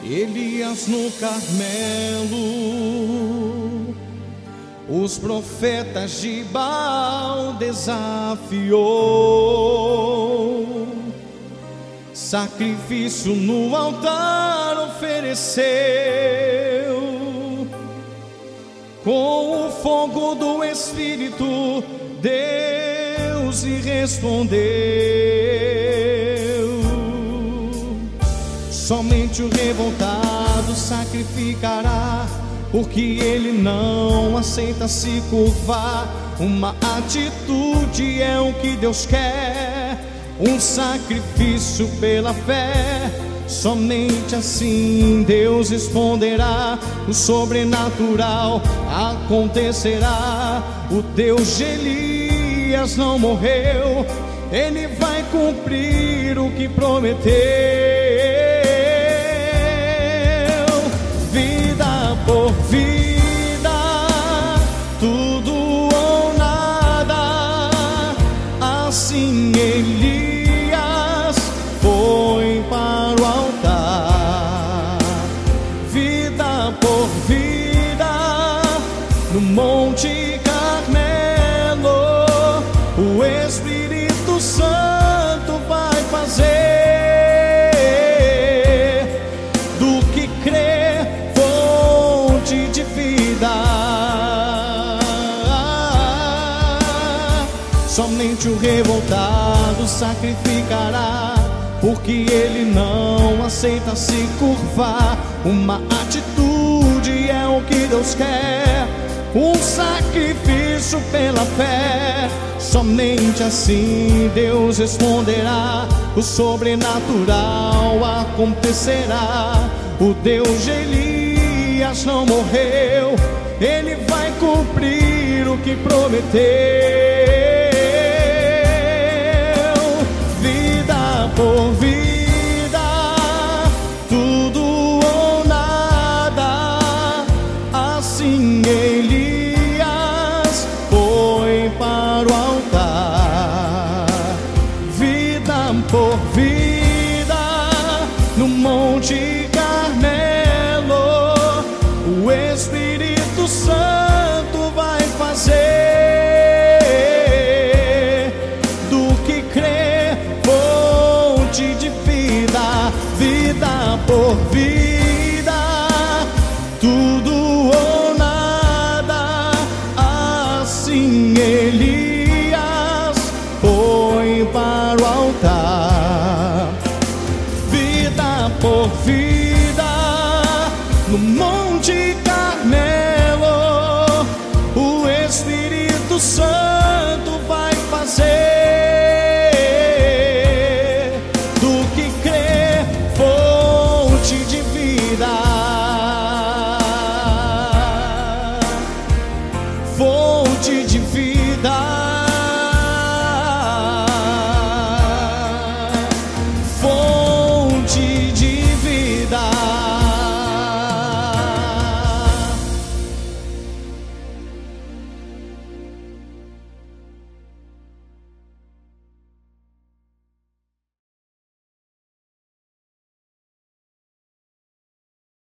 Elias no Carmelo, os profetas de Baal desafiou, sacrifício no altar ofereceu, com o fogo do Espírito Deus lhe respondeu. Somente o revoltado sacrificará, porque ele não aceita se curvar. Uma atitude é o que Deus quer, um sacrifício pela fé. Somente assim Deus responderá, o sobrenatural acontecerá. O Deus de Elias não morreu, Ele vai cumprir o que prometeu. Vida por vida, tudo ou nada, assim Elias foi para o altar. Vida por vida, no Monte Carmelo, o Espírito Santo vai fazer. Do que crer, fonte de vida. Somente o revoltado sacrificará, porque ele não aceita se curvar. Uma atitude é o que Deus quer, um sacrifício pela fé. Somente assim Deus responderá, o sobrenatural acontecerá. O Deus de Elias não morreu, Ele vai cumprir o que prometeu. Vida por vida, tudo ou nada, assim Elias foi para o altar. Vida por vida, no Monte Carmelo, o Espírito Santo vai fazer. Do que crer, fonte de vida. Vida por vida, tudo ou nada, assim Elias foi para o altar. Vida por vida, no